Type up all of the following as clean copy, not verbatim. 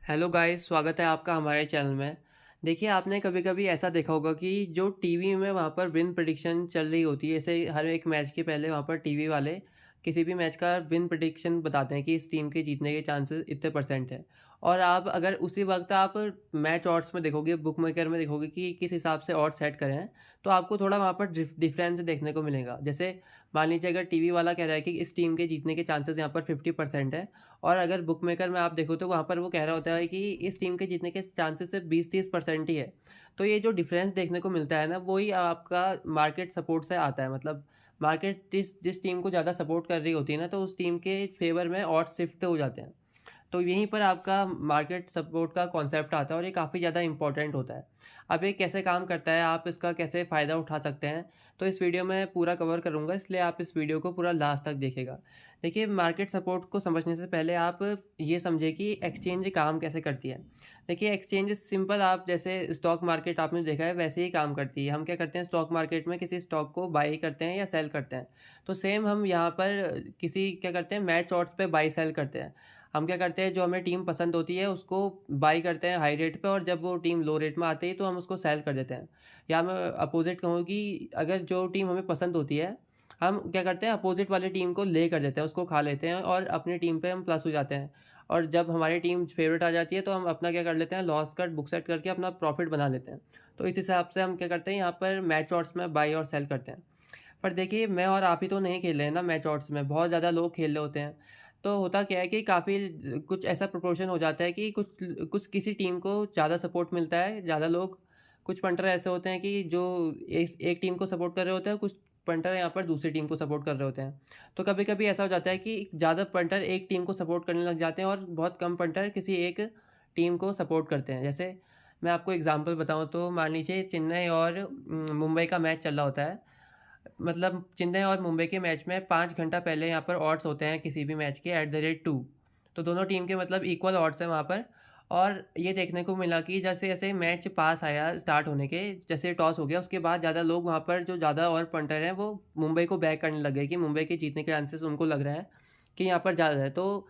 Hello guys, स्वागत है आपका हमारे चैनल में। देखिए, आपने कभी-कभी ऐसा देखा होगा कि जो टीवी में वहाँ पर विन प्रेडिक्शन चल रही होती है, जैसे हर एक मैच के पहले वहाँ पर टीवी वाले किसी भी मैच का विन प्रेडिक्शन बताते हैं कि इस टीम के जीतने के चांसेस इतने परसेंट है। और आप अगर उसी वक़्त आप मैच ऑड्स में देखोगे, बुक मेकर में देखोगे कि किस हिसाब से ऑड्स सेट करें हैं, तो आपको थोड़ा वहाँ पर डिफरेंस देखने को मिलेगा। जैसे मान लीजिए अगर टीवी वाला कह रहा है कि इस टीम के जीतने के चांसेस यहाँ पर 50% है, और अगर बुक मेकर में आप देखो तो वहाँ पर वो कह रहा होता है कि इस टीम के जीतने के चांसेस सिर्फ 20-30% ही है। तो ये जो डिफरेंस देखने को मिलता है ना, वही आपका मार्केट सपोर्ट से आता है। मतलब मार्केट जिस जिस टीम को ज़्यादा सपोर्ट कर रही होती है ना, तो उस टीम के फेवर में ऑड्स शिफ्ट हो जाते हैं। तो यहीं पर आपका मार्केट सपोर्ट का कॉन्सेप्ट आता है और ये काफ़ी ज़्यादा इम्पोर्टेंट होता है। अब ये कैसे काम करता है, आप इसका कैसे फ़ायदा उठा सकते हैं, तो इस वीडियो में पूरा कवर करूँगा, इसलिए आप इस वीडियो को पूरा लास्ट तक देखिएगा। देखिए, मार्केट सपोर्ट को समझने से पहले आप ये समझिए कि एक्सचेंज काम कैसे करती है। देखिए, एक्सचेंज सिंपल, आप जैसे स्टॉक मार्केट आपने देखा है वैसे ही काम करती है। हम क्या करते हैं, स्टॉक मार्केट में किसी स्टॉक को बाई करते हैं या सेल करते हैं। तो सेम हम यहाँ पर किसी क्या करते हैं, मैच ऑड्स पे बाई सेल करते हैं। हम क्या करते हैं, जो हमें टीम पसंद होती है उसको बाई करते हैं हाई रेट पे, और जब वो टीम लो रेट में आती है तो हम उसको सेल कर देते हैं। या मैं अपोज़िट कहूँ कि अगर जो टीम हमें पसंद होती है, हम क्या करते हैं, अपोज़िट वाली टीम को ले कर देते हैं, उसको खा लेते हैं और अपनी टीम पे हम प्लस हो जाते हैं। और जब हमारी टीम फ़ेवरेट आ जाती है तो हम अपना क्या कर लेते हैं, लॉस कट बुक सेट करके अपना प्रॉफ़िट बना लेते हैं। तो इस हिसाब से हम क्या करते हैं, यहाँ पर मैच ऑड्स में बाई और सेल करते हैं। पर देखिए, मैं और आप ही तो नहीं खेल रहे हैं ना मैच ऑड्स में, बहुत ज़्यादा लोग खेल रहे होते हैं। तो होता क्या है कि काफ़ी कुछ ऐसा प्रोपोर्शन हो जाता है कि कुछ कुछ किसी टीम को ज़्यादा सपोर्ट मिलता है, ज़्यादा लोग, कुछ पंटर ऐसे होते हैं कि जो एक एक टीम को सपोर्ट कर रहे होते हैं, कुछ पंटर यहाँ पर दूसरी टीम को सपोर्ट कर रहे होते हैं। तो कभी-कभी ऐसा हो जाता है कि ज़्यादा पंटर एक टीम को सपोर्ट करने लग जाते हैं और बहुत कम पंटर किसी एक टीम को सपोर्ट करते हैं। जैसे मैं आपको एग्ज़ाम्पल बताऊँ तो मान लीजिए चेन्नई और मुंबई का मैच चल रहा होता है। मतलब चेन्नई और मुंबई के मैच में 5 घंटा पहले यहाँ पर ऑड्स होते हैं किसी भी मैच के @2। तो दोनों टीम के मतलब इक्वल ऑड्स हैं वहाँ पर। और ये देखने को मिला कि जैसे-जैसे मैच पास आया स्टार्ट होने के, जैसे टॉस हो गया उसके बाद ज़्यादा लोग वहाँ पर, जो ज़्यादा और पंटर हैं, वो मुंबई को बैक करने लग गए कि मुंबई के जीतने के चांसेस उनको लग रहा है कि यहाँ पर ज़्यादा है। तो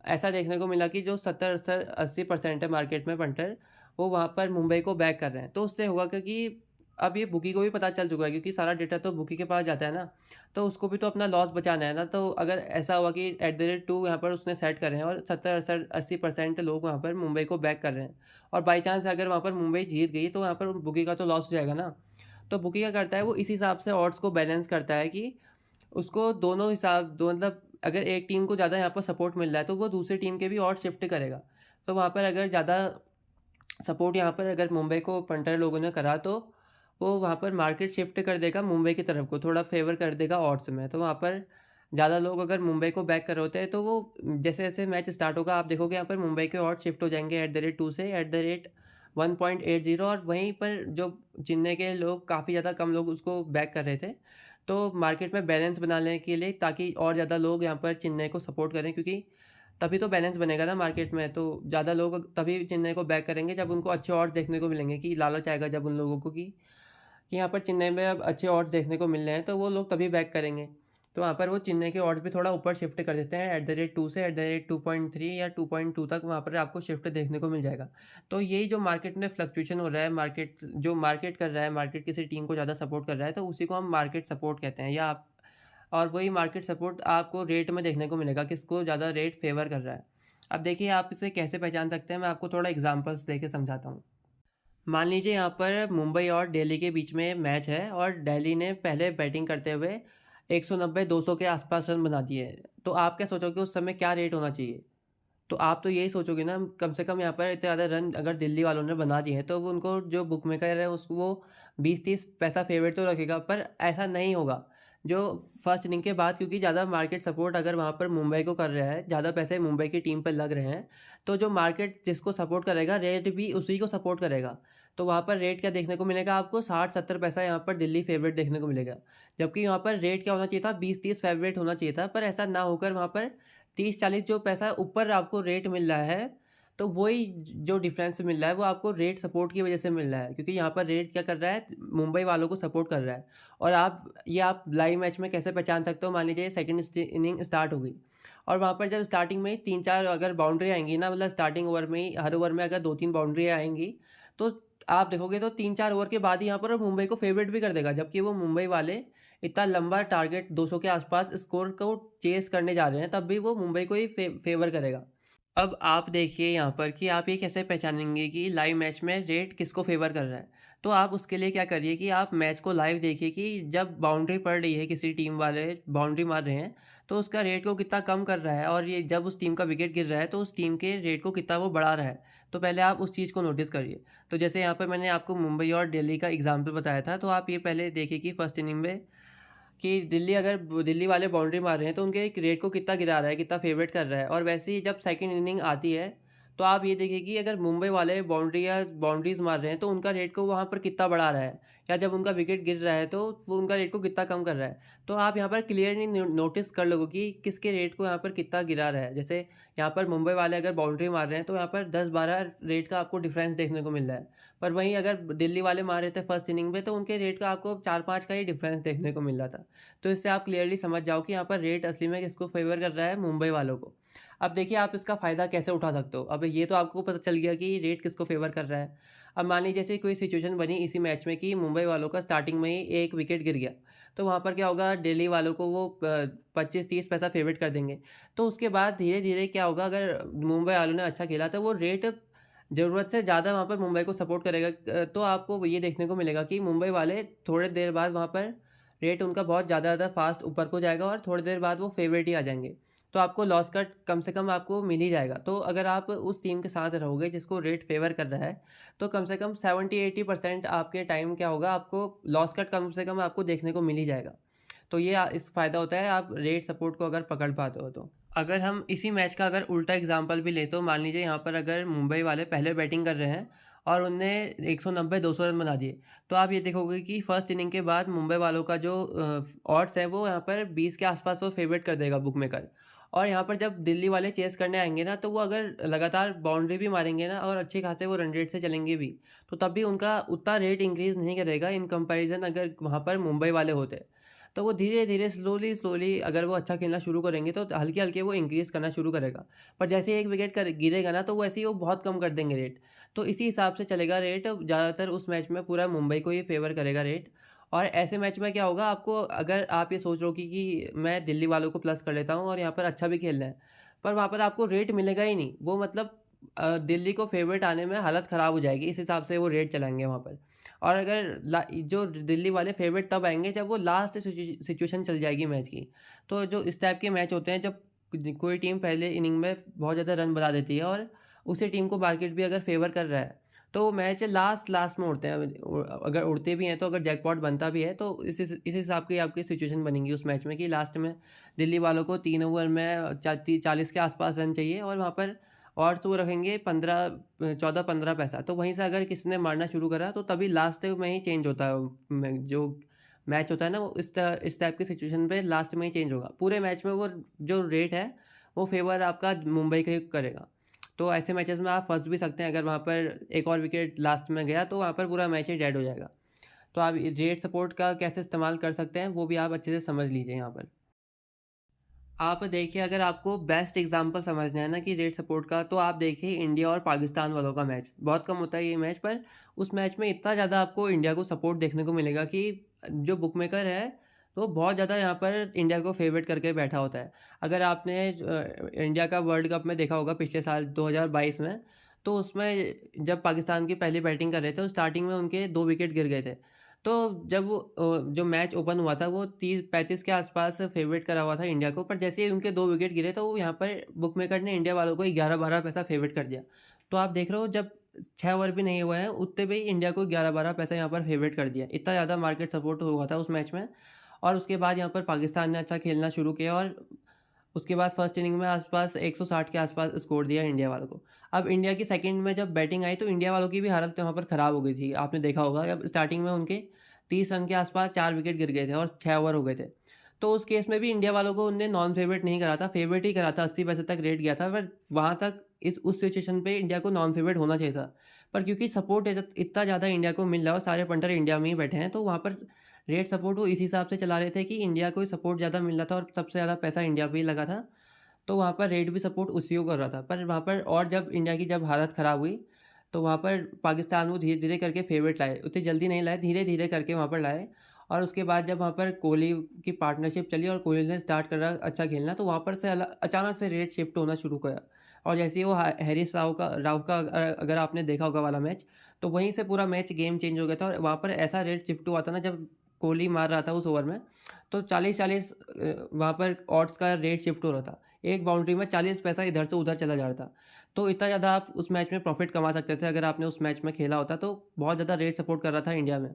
ऐसा देखने को मिला कि जो 70-80% है मार्केट में पंटर, वो वहाँ पर मुंबई को बैक कर रहे हैं। तो उससे होगा क्योंकि अब ये बुकी को भी पता चल चुका है, क्योंकि सारा डेटा तो बुकी के पास जाता है ना, तो उसको भी तो अपना लॉस बचाना है ना। तो अगर ऐसा हुआ कि @2 यहाँ पर उसने सेट करे हैं और 70-80% लोग वहाँ पर मुंबई को बैक कर रहे हैं, और बाई चांस अगर वहाँ पर मुंबई जीत गई तो वहाँ पर बुकी का तो लॉस हो जाएगा ना। तो बुकी क्या करता है, वो इस हिसाब से ऑड्स को बैलेंस करता है कि उसको दोनों हिसाब दो, मतलब अगर एक टीम को ज़्यादा यहाँ पर सपोर्ट मिल रहा है तो वो दूसरी टीम के भी ऑड्स शिफ्ट करेगा। तो वहाँ पर अगर ज़्यादा सपोर्ट यहाँ पर अगर मुंबई को पंटर लोगों ने करा, तो वो वहाँ पर मार्केट शिफ्ट कर देगा मुंबई की तरफ को, थोड़ा फेवर कर देगा ऑड्स में। तो वहाँ पर ज़्यादा लोग अगर मुंबई को बैक कर रहे होते हैं तो वो जैसे-जैसे मैच स्टार्ट होगा आप देखोगे यहाँ पर मुंबई के ऑड्स शिफ्ट हो जाएँगे @2 से @1.80, और वहीं पर जो चेन्नई के लोग, काफ़ी ज़्यादा कम लोग उसको बैक कर रहे थे। तो मार्केट में बैलेंस बनाने के लिए, ताकि और ज़्यादा लोग यहाँ पर चेन्नई को सपोर्ट करें, क्योंकि तभी तो बैलेंस बनेगा ना मार्केट में। तो ज़्यादा लोग तभी चेन्नई को बैक करेंगे जब उनको अच्छे ऑड्स देखने को मिलेंगे, कि लालच आएगा जब उन लोगों को कि यहाँ पर चेन्नई में अब अच्छे ऑड्स देखने को मिल रहे हैं, तो वो लोग तभी बैक करेंगे। तो वहाँ पर वो चेन्नई के ऑड्स भी थोड़ा ऊपर शिफ्ट कर देते हैं @2 से @2.3 या 2.2 तक, वहाँ पर आपको शिफ्ट देखने को मिल जाएगा। तो यही जो मार्केट में फ्लक्चुएशन हो रहा है, मार्केट जो मार्केट कर रहा है, मार्केट किसी टीम को ज़्यादा सपोर्ट कर रहा है, तो उसी को हम मार्केट सपोर्ट कहते हैं। या आप, और वही मार्केट सपोर्ट आपको रेट में देखने को मिलेगा, किसको ज़्यादा रेट फ़ेवर कर रहा है। अब देखिए, आप इसे कैसे पहचान सकते हैं, मैं आपको थोड़ा एग्ज़ाम्पल्स देके समझाता हूँ। मान लीजिए यहाँ पर मुंबई और दिल्ली के बीच में मैच है, और दिल्ली ने पहले बैटिंग करते हुए 190-200 के आसपास रन बना दिए। तो आप क्या सोचोगे उस समय क्या रेट होना चाहिए? तो आप तो यही सोचोगे ना, कम से कम यहाँ पर इतने ज़्यादा रन अगर दिल्ली वालों ने बना दिए हैं, तो वो उनको, जो बुक मेकर है उसको, वो 20-30 पैसा फेवरेट तो रखेगा, पर ऐसा नहीं होगा। जो फर्स्ट इनिंग के बाद, क्योंकि ज़्यादा मार्केट सपोर्ट अगर वहाँ पर मुंबई को कर रहा है, ज़्यादा पैसे मुंबई की टीम पर लग रहे हैं, तो जो मार्केट जिसको सपोर्ट करेगा, रेट भी उसी को सपोर्ट करेगा। तो वहाँ पर रेट क्या देखने को मिलेगा आपको, 60-70 पैसा यहाँ पर दिल्ली फेवरेट देखने को मिलेगा। जबकि यहाँ पर रेट क्या होना चाहिए था, 20-30 फेवरेट होना चाहिए था, पर ऐसा ना होकर वहाँ पर 30-40 जो पैसा ऊपर आपको रेट मिल रहा है, तो वही जो डिफरेंस मिल रहा है वो आपको रेट सपोर्ट की वजह से मिल रहा है, क्योंकि यहाँ पर रेट क्या कर रहा है, मुंबई वालों को सपोर्ट कर रहा है। और आप लाइव मैच में कैसे पहचान सकते हो, मान लीजिए सेकंड इनिंग स्टार्ट हो गई और वहाँ पर जब स्टार्टिंग में ही 3-4 अगर बाउंड्री आएँगी ना, मतलब स्टार्टिंग ओवर में ही हर ओवर में अगर 2-3 बाउंड्री आएँगी, तो आप देखोगे तो 3-4 ओवर के बाद ही यहाँ पर मुंबई को फ़ेवरेट भी कर देगा। जबकि वो मुंबई वाले इतना लंबा टारगेट 200 के आसपास स्कोर को चेज़ करने जा रहे हैं, तब भी वो मुंबई को ही फ़ेवर करेगा। अब आप देखिए यहाँ पर कि आप ये कैसे पहचानेंगे कि लाइव मैच में रेट किसको फ़ेवर कर रहा है। तो आप उसके लिए क्या करिए कि आप मैच को लाइव देखिए कि जब बाउंड्री पड़ रही है, किसी टीम वाले बाउंड्री मार रहे हैं, तो उसका रेट को कितना कम कर रहा है, और ये जब उस टीम का विकेट गिर रहा है तो उस टीम के रेट को कितना वो बढ़ा रहा है। तो पहले आप उस चीज़ को नोटिस करिए। तो जैसे यहाँ पर मैंने आपको मुंबई और दिल्ली का एग्ज़ाम्पल बताया था, तो आप ये पहले देखिए कि फर्स्ट इनिंग में कि दिल्ली वाले बाउंड्री मार रहे हैं तो उनके रेट को कितना गिरा रहा है, कितना फ़ेवरेट कर रहा है। और वैसे ही जब सेकंड इनिंग आती है, तो आप ये देखिए कि अगर मुंबई वाले बाउंड्रीज़ मार रहे हैं तो उनका रेट को वहाँ पर कितना बढ़ा रहा है, या जब उनका विकेट गिर रहा है तो वो उनका रेट को कितना कम कर रहा है। तो आप यहाँ पर क्लियरली नोटिस कर लोगे कि किसके रेट को यहाँ पर कितना गिरा रहा है। जैसे यहाँ पर मुंबई वाले अगर बाउंड्री मार रहे हैं तो यहाँ पर 10-12 रेट का आपको डिफरेंस देखने को मिल रहा है। पर वहीं अगर दिल्ली वाले मार रहे थे फर्स्ट इनिंग में, तो उनके रेट का आपको 4-5 का ही डिफरेंस देखने को मिल रहा था। तो इससे आप क्लियरली समझ जाओ कि यहाँ पर रेट असली में किसको फ़ेवर कर रहा है, मुंबई वालों को। अब देखिए आप इसका फ़ायदा कैसे उठा सकते हो। अब ये तो आपको पता चल गया कि रेट किसको फ़ेवर कर रहा है। अब मान लीजिए जैसे कोई सिचुएशन बनी इसी मैच में कि मुंबई वालों का स्टार्टिंग में ही एक विकेट गिर गया, तो वहाँ पर क्या होगा, दिल्ली वालों को वो 25-30 पैसा फ़ेवरेट कर देंगे। तो उसके बाद धीरे-धीरे क्या होगा, अगर मुंबई वालों ने अच्छा खेला तो वो रेट ज़रूरत से ज़्यादा वहाँ पर मुंबई को सपोर्ट करेगा। तो आपको ये देखने को मिलेगा कि मुंबई वाले थोड़ी देर बाद वहाँ पर रेट उनका बहुत ज़्यादा फ़ास्ट ऊपर को जाएगा और थोड़ी देर बाद वो फ़ेवरेट ही आ जाएँगे। तो आपको लॉस कट कम से कम आपको मिल ही जाएगा। तो अगर आप उस टीम के साथ रहोगे जिसको रेट फ़ेवर कर रहा है, तो कम से कम 70-80% आपके टाइम क्या होगा, आपको लॉस कट कम से कम आपको देखने को मिल ही जाएगा। तो ये इस फ़ायदा होता है आप रेट सपोर्ट को अगर पकड़ पाते हो तो। अगर हम इसी मैच का अगर उल्टा एग्जांपल भी लें, तो मान लीजिए यहाँ पर अगर मुंबई वाले पहले बैटिंग कर रहे हैं और उनने 190-200 रन बना दिए, तो आप ये देखोगे कि फर्स्ट इनिंग के बाद मुंबई वालों का जो ऑड्स है वो यहाँ पर 20 के आसपास तो फेवरेट कर देगा बुक मेकर। और यहाँ पर जब दिल्ली वाले चेस करने आएंगे ना, तो वो अगर लगातार बाउंड्री भी मारेंगे ना और अच्छे खासे वो रन रेट से चलेंगे भी, तो तब भी उनका उतना रेट इंक्रीज़ नहीं करेगा इन कंपैरिजन अगर वहाँ पर मुंबई वाले होते। तो वो धीरे-धीरे, स्लोली-स्लोली अगर वो अच्छा खेलना शुरू करेंगे तो हल्के-हल्के वो इंक्रीज़ करना शुरू करेगा। पर जैसे ही एक विकेट गिरेगा ना, तो वैसे ही वो बहुत कम कर देंगे रेट। तो इसी हिसाब से चलेगा रेट, ज़्यादातर उस मैच में पूरा मुंबई को ही फ़ेवर करेगा रेट। और ऐसे मैच में क्या होगा, आपको अगर आप ये सोच रहे हो कि मैं दिल्ली वालों को प्लस कर लेता हूँ और यहाँ पर अच्छा भी खेलना है, पर वहाँ पर आपको रेट मिलेगा ही नहीं। वो मतलब दिल्ली को फ़ेवरेट आने में हालत ख़राब हो जाएगी, इस हिसाब से वो रेट चलाएँगे वहाँ पर। और अगर जो दिल्ली वाले फेवरेट तब आएँगे जब वो लास्ट सिचुएशन चल जाएगी मैच की। तो जो इस टाइप के मैच होते हैं जब कोई टीम पहले इनिंग में बहुत ज़्यादा रन बना देती है और उसी टीम को मार्केट भी अगर फेवर कर रहा है, तो मैच लास्ट में उड़ते हैं। अगर उड़ते भी हैं तो अगर जैकपॉट बनता भी है, तो इस हिसाब की आपकी सिचुएशन बनेगी उस मैच में कि लास्ट में दिल्ली वालों को 3 ओवर में 40 के आसपास रन चाहिए और वहाँ पर ऑड्स वो रखेंगे 14-15 पैसा। तो वहीं से अगर किसी ने मारना शुरू करा तो तभी लास्ट में ही चेंज होता है। जो मैच होता है ना, वो इस टाइप की सिचुएशन पे लास्ट में ही चेंज होगा। पूरे मैच में वो जो रेट है वो फेवर आपका मुंबई का ही करेगा। तो ऐसे मैचेस में आप फँस भी सकते हैं, अगर वहाँ पर एक और विकेट लास्ट में गया तो वहाँ पर पूरा मैच ही डेड हो जाएगा। तो आप रेट सपोर्ट का कैसे इस्तेमाल कर सकते हैं वो भी आप अच्छे से समझ लीजिए यहाँ पर। आप देखिए, अगर आपको बेस्ट एग्जांपल समझना है ना कि रेट सपोर्ट का, तो आप देखिए इंडिया और पाकिस्तान वालों का मैच। बहुत कम होता है ये मैच, पर उस मैच में इतना ज़्यादा आपको इंडिया को सपोर्ट देखने को मिलेगा कि जो बुकमेकर है तो बहुत ज़्यादा यहाँ पर इंडिया को फेवरेट करके बैठा होता है। अगर आपने इंडिया का वर्ल्ड कप में देखा होगा पिछले साल 2022 में, तो उसमें जब पाकिस्तान की पहली बैटिंग कर रहे थे तो स्टार्टिंग में उनके 2 विकेट गिर गए थे। तो जब वो जो मैच ओपन हुआ था वो 30-35 के आसपास फेवरेट करा हुआ था इंडिया को, पर जैसे ही उनके 2 विकेट गिरे तो वो यहाँ पर बुकमेकर ने इंडिया वालों को 11-12 पैसा फेवरेट कर दिया। तो आप देख रहे हो, जब 6 ओवर भी नहीं हुए हैं उतने पे ही इंडिया को 11-12 पैसा यहाँ पर फेवरेट कर दिया। इतना ज़्यादा मार्केट सपोर्ट हुआ था उस मैच में। और उसके बाद यहाँ पर पाकिस्तान ने अच्छा खेलना शुरू किया और उसके बाद फर्स्ट इनिंग में आसपास 160 के आसपास स्कोर दिया इंडिया वालों को। अब इंडिया की सेकंड में जब बैटिंग आई तो इंडिया वालों की भी हालत वहाँ पर ख़राब हो गई थी। आपने देखा होगा, जब स्टार्टिंग में उनके 30 रन के आसपास 4 विकेट गिर गए थे और 6 ओवर हो गए थे। तो उस केस में भी इंडिया वालों को उनने नॉन फेवरेट नहीं करा था, फेवरेट ही करा था, 80 पैसे तक रेट गया था, पर वहाँ तक इस उस सिचुएशन पे इंडिया को नॉन फेवरेट होना चाहिए था। पर क्योंकि सपोर्ट इतना ज़्यादा इंडिया को मिल रहा है और सारे पंटर इंडिया में ही बैठे हैं, तो वहाँ पर रेट सपोर्ट वो इस हिसाब से चला रहे थे कि इंडिया को ही सपोर्ट ज़्यादा मिल रहा था और सबसे ज़्यादा पैसा इंडिया पे ही लगा था। तो वहाँ पर रेट भी सपोर्ट उसी को कर रहा था। पर वहाँ पर और जब इंडिया की जब हालत ख़राब हुई, तो वहाँ पर पाकिस्तान वो धीरे-धीरे करके फेवरेट लाए। उतनी जल्दी नहीं लाए, धीरे-धीरे करके वहाँ पर लाए। और उसके बाद जब वहाँ पर कोहली की पार्टनरशिप चली और कोहली ने स्टार्ट करा अच्छा खेलना, तो वहाँ पर से अचानक से रेट शिफ्ट होना शुरू करा। और जैसे ही वो हैरिस राव का अगर आपने देखा होगा वाला मैच, तो वहीं से पूरा मैच गेम चेंज हो गया था और वहाँ पर ऐसा रेट शिफ्ट हुआ था ना, जब कोहली मार रहा था उस ओवर में, तो 40-40 वहाँ पर ऑड्स का रेट शिफ्ट हो रहा था। एक बाउंड्री में 40 पैसा इधर से उधर चला जा रहा था। तो इतना ज़्यादा आप उस मैच में प्रॉफ़िट कमा सकते थे अगर आपने उस मैच में खेला होता, तो बहुत ज़्यादा रेट सपोर्ट कर रहा था इंडिया में।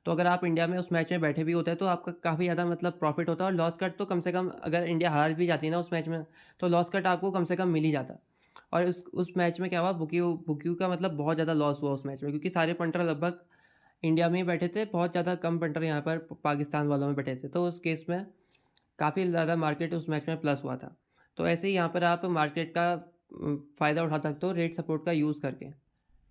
तो अगर आप इंडिया में उस मैच में बैठे भी होते तो आपका काफ़ी ज़्यादा मतलब प्रॉफ़िट होता और लॉस कट तो कम से कम अगर इंडिया हार भी जाती ना उस मैच में, तो लॉस कट आपको कम से कम मिल ही जाता। और उस मैच में क्या हुआ, बुकीू का मतलब बहुत ज़्यादा लॉस हुआ उस मैच में, क्योंकि सारे पंटर लगभग इंडिया में ही बैठे थे, बहुत ज़्यादा कम पंटर यहाँ पर पाकिस्तान वालों में बैठे थे। तो उस केस में काफ़ी ज़्यादा मार्केट उस मैच में प्लस हुआ था। तो ऐसे ही यहाँ पर आप मार्केट का फ़ायदा उठा सकते हो रेट सपोर्ट का यूज़ करके।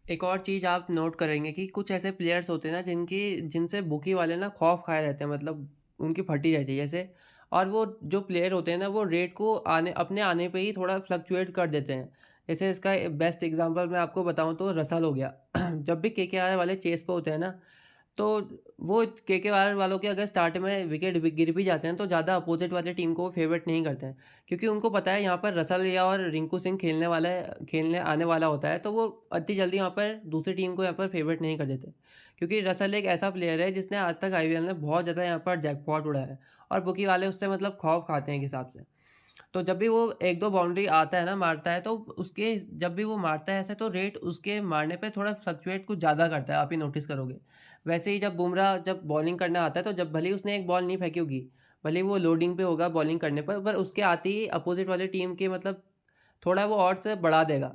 एक और चीज़ आप नोट करेंगे कि कुछ ऐसे प्लेयर्स होते हैं ना जिनसे बुकी वाले ना खौफ खाए रहते हैं, मतलब उनकी फटी रहती है जैसे। और वो जो प्लेयर होते हैं ना, वो रेट को अपने आने पे ही थोड़ा फ्लक्चुएट कर देते हैं। जैसे इसका बेस्ट एग्जांपल मैं आपको बताऊं तो रसल हो गया। जब भी केकेआर वाले चेस पे होते हैं ना, तो वो केकेआर वालों के अगर स्टार्ट में विकेट गिर भी जाते हैं, तो ज़्यादा अपोजिट वाले टीम को फेवरेट नहीं करते हैं, क्योंकि उनको पता है यहाँ पर रसल या और रिंकू सिंह खेलने आने वाला होता है, तो वो इतनी जल्दी यहाँ पर दूसरी टीम को यहाँ पर फेवरेट नहीं कर देते। क्योंकि रसल एक ऐसा प्लेयर है जिसने आज तक आईपीएल में बहुत ज़्यादा यहाँ पर जैकपॉट उड़ाया है, और बुकी वाले उससे मतलब खौफ खाते हैं एक हिसाब से। तो जब भी वो 1-2 बाउंड्री आता है ना, मारता है, तो उसके जब भी वो मारता है ऐसे, तो रेट उसके मारने पे थोड़ा फ्लक्चुएट कुछ ज़्यादा करता है, आप ही नोटिस करोगे। वैसे ही जब बुमराह जब बॉलिंग करने आता है, तो जब भले ही उसने एक बॉल नहीं फेंकी होगी, भले ही वो लोडिंग पे होगा बॉलिंग करने पर उसके आते ही अपोजिट वाली टीम के मतलब थोड़ा वो ऑड्स बढ़ा देगा।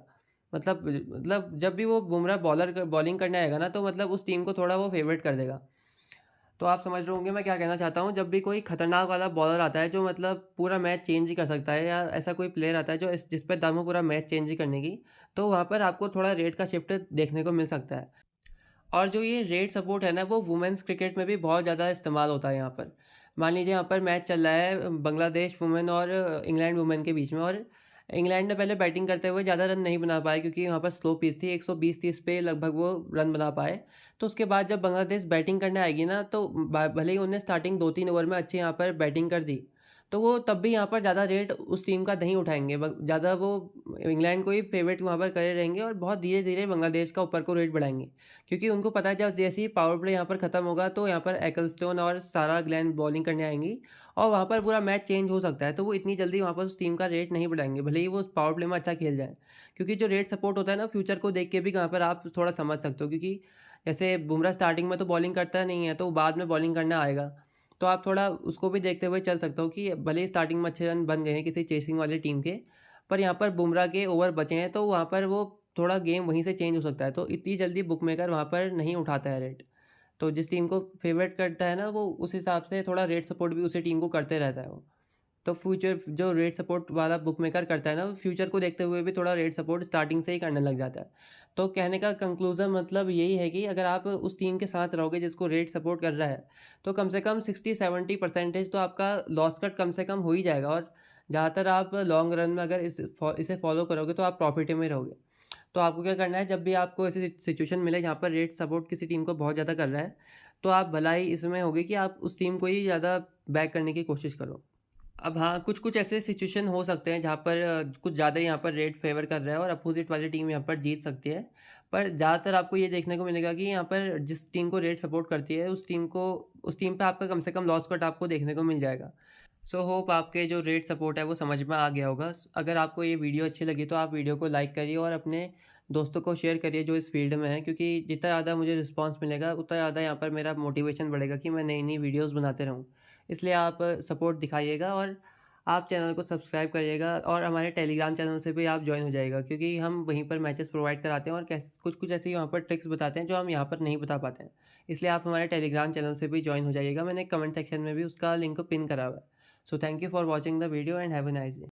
मतलब जब भी वो बुमराह बॉलिंग करने आएगा ना, तो मतलब उस टीम को थोड़ा वो फेवरेट कर देगा। तो आप समझ रहे होंगे मैं क्या कहना चाहता हूँ। जब भी कोई खतरनाक वाला बॉलर आता है जो मतलब पूरा मैच चेंज ही कर सकता है, या ऐसा कोई प्लेयर आता है जो जिस पे दम हो पूरा मैच चेंज ही करने की, तो वहाँ पर आपको थोड़ा रेट का शिफ्ट देखने को मिल सकता है। और जो ये रेट सपोर्ट है ना, वो वुमेन्स क्रिकेट में भी बहुत ज़्यादा इस्तेमाल होता है यहाँ पर। मान लीजिए यहाँ पर मैच चल रहा है बांग्लादेश वुमेन और इंग्लैंड वुमेन के बीच में, और इंग्लैंड ने पहले बैटिंग करते हुए ज़्यादा रन नहीं बना पाए, क्योंकि यहाँ पर स्लो पिच थी, 120-30 पे लगभग वो रन बना पाए। तो उसके बाद जब बांग्लादेश बैटिंग करने आएगी ना, तो भले ही उन्हें स्टार्टिंग 2-3 ओवर में अच्छे यहाँ पर बैटिंग कर दी, तो वो तब भी यहाँ पर ज़्यादा रेट उस टीम का नहीं उठाएंगे, ज़्यादा वो इंग्लैंड को ही फेवरेट वहाँ पर करे रहेंगे, और बहुत धीरे धीरे बांग्लादेश का ऊपर को रेट बढ़ाएंगे। क्योंकि उनको पता है जब जैसे ही पावर प्ले यहाँ पर ख़त्म होगा, तो यहाँ पर एक्लस्टोन और सारा ग्लैन बॉलिंग करने आएंगी, और वहाँ पर पूरा मैच चेंज हो सकता है। तो वो इतनी जल्दी वहाँ पर उस टीम का रेट नहीं बढ़ाएंगे, भले ही वो उस पावर प्ले में अच्छा खेल जाए। क्योंकि जो रेट सपोर्ट होता है ना, फ्यूचर को देख के भी यहाँ पर आप थोड़ा समझ सकते हो, क्योंकि जैसे बुमराह स्टार्टिंग में तो बॉलिंग करता नहीं है, तो बाद में बॉलिंग करना आएगा, तो आप थोड़ा उसको भी देखते हुए चल सकते हो कि भले ही स्टार्टिंग में अच्छे रन बन गए हैं किसी चेसिंग वाली टीम के, पर यहाँ पर बुमराह के ओवर बचे हैं, तो वहाँ पर वो थोड़ा गेम वहीं से चेंज हो सकता है। तो इतनी जल्दी बुकमेकर वहाँ पर नहीं उठाता है रेट। तो जिस टीम को फेवरेट करता है ना, वो उस हिसाब से थोड़ा रेट सपोर्ट भी उसी टीम को करते रहता है वो। तो फ्यूचर जो रेट सपोर्ट वाला बुकमेकर करता है ना, वो फ्यूचर को देखते हुए भी थोड़ा रेट सपोर्ट स्टार्टिंग से ही करने लग जाता है। तो कहने का कंक्लूजन मतलब यही है कि अगर आप उस टीम के साथ रहोगे जिसको रेट सपोर्ट कर रहा है, तो कम से कम 60-70% तो आपका लॉस कट कम से कम हो ही जाएगा, और ज़्यादातर आप लॉन्ग रन में अगर इसे फॉलो करोगे तो आप प्रॉफिट में रहोगे। तो आपको क्या करना है, जब भी आपको ऐसी सिचुएशन मिले जहाँ पर रेट सपोर्ट किसी टीम को बहुत ज़्यादा कर रहा है, तो आप भलाई इसमें होगी कि आप उस टीम को ही ज़्यादा बैक करने की कोशिश करो। अब हाँ, कुछ-कुछ ऐसे सिचुएशन हो सकते हैं जहाँ पर कुछ ज़्यादा यहाँ पर रेट फ़ेवर कर रहा है और अपोज़िट वाली टीम यहाँ पर जीत सकती है। पर ज़्यादातर आपको ये देखने को मिलेगा कि यहाँ पर जिस टीम को रेट सपोर्ट करती है, उस टीम पे आपका कम से कम लॉस कट आपको देखने को मिल जाएगा। सो होप आपके जो रेट सपोर्ट है वो समझ में आ गया होगा। अगर आपको ये वीडियो अच्छी लगी तो आप वीडियो को लाइक करिए और अपने दोस्तों को शेयर करिए जो इस फ़ील्ड में हैं, क्योंकि जितना ज़्यादा मुझे रिस्पॉन्स मिलेगा उतना ज़्यादा यहाँ पर मेरा मोटिवेशन बढ़ेगा कि मैं नई-नई वीडियोज़ बनाते रहूँ। इसलिए आप सपोर्ट दिखाइएगा, और आप चैनल को सब्सक्राइब करिएगा, और हमारे टेलीग्राम चैनल से भी आप ज्वाइन हो जाइएगा, क्योंकि हम वहीं पर मैचेस प्रोवाइड कराते हैं और कुछ कुछ ऐसी वहाँ पर ट्रिक्स बताते हैं जो हम यहाँ पर नहीं बता पाते हैं। इसलिए आप हमारे टेलीग्राम चैनल से भी ज्वाइन हो जाइएगा। मैंने कमेंट सेक्शन में भी उसका लिंक पिन करा हुआ है। So thank you for watching the video and have a nice day.